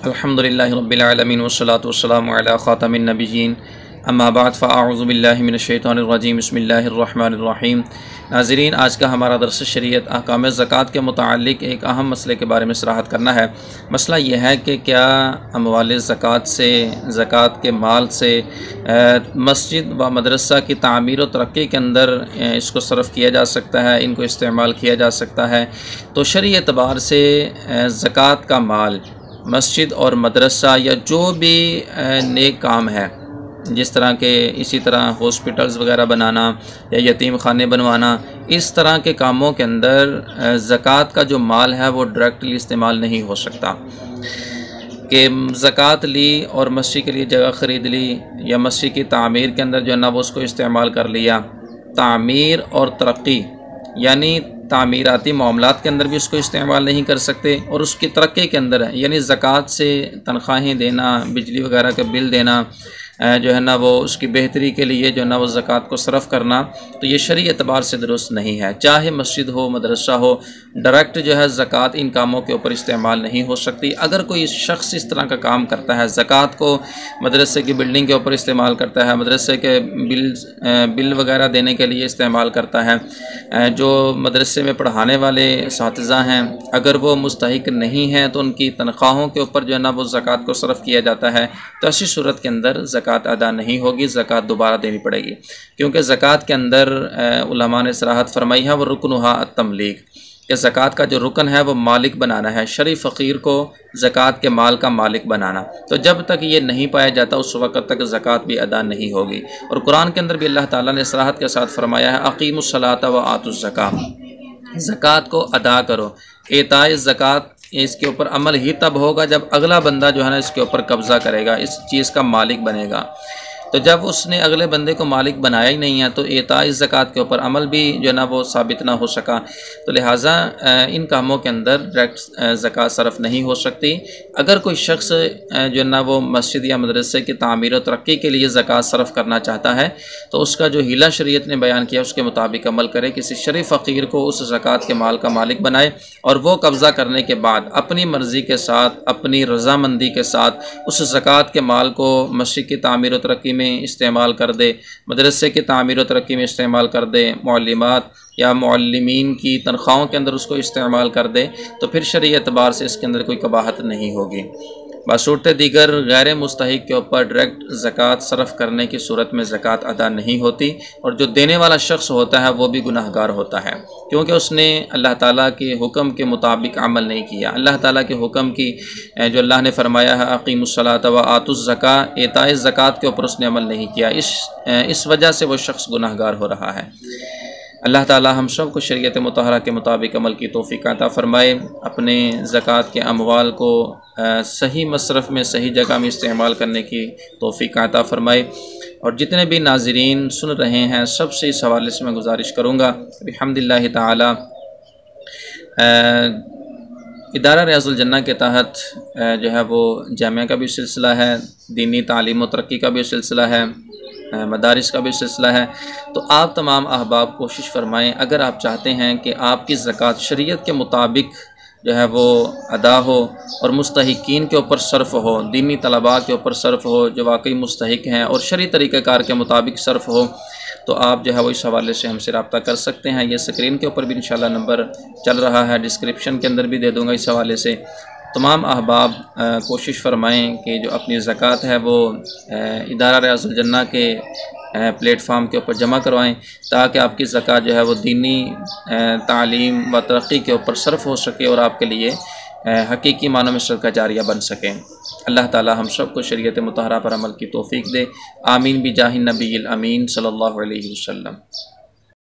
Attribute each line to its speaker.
Speaker 1: الحمدللہ رب العالمین والصلاة والسلام علی خاتم النبیین اما بعد فاعوذ باللہ من الشیطان الرجیم بسم اللہ الرحمن الرحیم۔ ناظرین، آج کا ہمارا درس شریعت احکام زکوٰۃ کے متعلق ایک اہم مسئلے کے بارے میں صراحت کرنا ہے۔ مسئلہ یہ ہے کہ کیا اموال زکوٰۃ سے، زکوٰۃ کے مال سے مسجد و مدرسہ کی تعمیر و ترقی کے اندر اس کو صرف کیا جا سکتا ہے، ان کو استعمال کیا جا سکتا ہے؟ تو شرعی اعتبار سے زکوٰۃ کا مال مسجد اور مدرسہ یا جو بھی نیک کام ہے، جس طرح کہ اسی طرح ہاسپٹلز وغیرہ بنانا یا یتیم خانے بنوانا، اس طرح کے کاموں کے اندر زکوٰۃ کا جو مال ہے وہ ڈائریکٹلی استعمال نہیں ہو سکتا کہ زکوٰۃ لی اور مسجد کے لیے جگہ خرید لی یا مسجد کی تعمیر کے اندر جو ہے نا وہ اس کو استعمال کر لیا۔ تعمیر اور ترقی یعنی تعمیراتی معاملات کے اندر بھی اس کو استعمال نہیں کر سکتے، اور اس کی ترقی کے اندر یعنی زکوٰۃ سے تنخواہیں دینا، بجلی وغیرہ کا بل دینا، جو ہے نا وہ اس کی بہتری کے لیے جو ہے نا وہ زکوٰۃ کو صرف کرنا، تو یہ شرعی اعتبار سے درست نہیں ہے۔ چاہے مسجد ہو، مدرسہ ہو، ڈائریکٹ جو ہے زکوٰۃ ان کاموں کے اوپر استعمال نہیں ہو سکتی۔ اگر کوئی شخص اس طرح کا کام کرتا ہے، زکوٰۃ کو مدرسے کی بلڈنگ کے اوپر استعمال کرتا ہے، مدرسے کے بل وغیرہ دینے کے لیے استعمال کرتا ہے، جو مدرسے میں پڑھانے والے اساتذہ ہیں اگر وہ مستحق نہیں ہیں تو ان کی تنخواہوں کے اوپر جو ہے نا وہ زکوٰۃ کو صرف کیا جاتا ہے، تو ایسی صورت کے اندر زکوٰۃ ادا نہیں ہوگی، زکوٰۃ دوبارہ دینی پڑے گی، کیونکہ زکوٰۃ کے اندر علماء نے صراحت فرمائی ہے وہ رکنھا التملیک، کہ زکوٰۃ کا جو رکن ہے وہ مالک بنانا ہے، شرعی فقیر کو زکوٰۃ کے مال کا مالک بنانا۔ تو جب تک یہ نہیں پایا جاتا اس وقت تک زکوٰۃ بھی ادا نہیں ہوگی۔ اور قرآن کے اندر بھی اللہ تعالیٰ نے صراحت کے ساتھ فرمایا ہے اقیموا الصلاۃ وآتوا الزکاۃ، زکوٰۃ کو ادا کرو۔ اعطاء زکوٰۃ اس کے اوپر عمل ہی تب ہوگا جب اگلا بندہ جو ہے نا اس کے اوپر قبضہ کرے گا، اس چیز کا مالک بنے گا۔ تو جب اس نے اگلے بندے کو مالک بنایا ہی نہیں ہے تو اعطاء زکوٰۃ کے اوپر عمل بھی جو ہے نا وہ ثابت نہ ہو سکا، تو لہٰذا ان کاموں کے اندر ڈائریکٹ زکوٰۃ صرف نہیں ہو سکتی۔ اگر کوئی شخص جو ہے نا وہ مسجد یا مدرسے کی تعمیر و ترقی کے لیے زکوٰۃ صرف کرنا چاہتا ہے تو اس کا جو ہیلہ شریعت نے بیان کیا اس کے مطابق عمل کرے، کسی شرعی فقیر کو اس زکوٰۃ کے مال کا مالک بنائے، اور وہ قبضہ کرنے کے بعد اپنی مرضی کے ساتھ، اپنی رضامندی کے ساتھ اس زکوٰۃ کے مال کو مسجد کی تعمیر و ترقی میں استعمال کر دے، مدرسے کی تعمیر و ترقی میں استعمال کر دے، معلمات یا معلمین کی تنخواہوں کے اندر اس کو استعمال کر دے، تو پھر شرعی اعتبار سے اس کے اندر کوئی قباحت نہیں ہوگی۔ بصورت دیگر غیر مستحق کے اوپر ڈائریکٹ زکوٰۃ صرف کرنے کی صورت میں زکوٰۃ ادا نہیں ہوتی، اور جو دینے والا شخص ہوتا ہے وہ بھی گناہ گار ہوتا ہے، کیونکہ اس نے اللہ تعالیٰ کے حکم کے مطابق عمل نہیں کیا۔ اللہ تعالیٰ کے حکم کی جو اللہ نے فرمایا ہے اقیموا الصلاۃ وآتوا الزکاۃ، اعطاء زکوٰۃ کے اوپر اس نے عمل نہیں کیا، اس وجہ سے وہ شخص گناہ گار ہو رہا ہے۔ اللہ تعالیٰ ہم سب کو شریعت مطہرہ کے مطابق عمل کی توفیق عطا فرمائے، اپنے زکوٰۃ کے اموال کو صحیح مصرف میں، صحیح جگہ میں استعمال کرنے کی توفیق عطا فرمائے۔ اور جتنے بھی ناظرین سن رہے ہیں سب سے اس حوالے سے میں گزارش کروں گا بحمداللہ تعالیٰ، ادارہ ریاض الجنہ کے تحت جو ہے وہ جامعہ کا بھی سلسلہ ہے، دینی تعلیم و ترقی کا بھی سلسلہ ہے، مدارس کا بھی سلسلہ ہے، تو آپ تمام احباب کوشش فرمائیں، اگر آپ چاہتے ہیں کہ آپ کی زکوٰۃ شریعت کے مطابق جو ہے وہ ادا ہو اور مستحقین کے اوپر صرف ہو، دینی طلباء کے اوپر صرف ہو جو واقعی مستحق ہیں، اور شرعی طریقہ کار کے مطابق صرف ہو، تو آپ جو ہے وہ اس حوالے سے ہم سے رابطہ کر سکتے ہیں۔ یہ اسکرین کے اوپر بھی انشاءاللہ نمبر چل رہا ہے، ڈسکرپشن کے اندر بھی دے دوں گا اس حوالے سے۔ تمام احباب کوشش فرمائیں کہ جو اپنی زکوٰۃ ہے وہ ادارہ ریاض الجنہ کے پلیٹ فارم کے اوپر جمع کروائیں، تاکہ آپ کی زکوٰۃ جو ہے وہ دینی تعلیم و ترقی کے اوپر صرف ہو سکے اور آپ کے لیے حقیقی معنوں میں صدقہ جاریہ بن سکیں۔ اللہ تعالی ہم سب کو شریعت مطہرہ پر عمل کی توفیق دے، آمین بجاہ النبی الامین صلی اللہ علیہ وسلم۔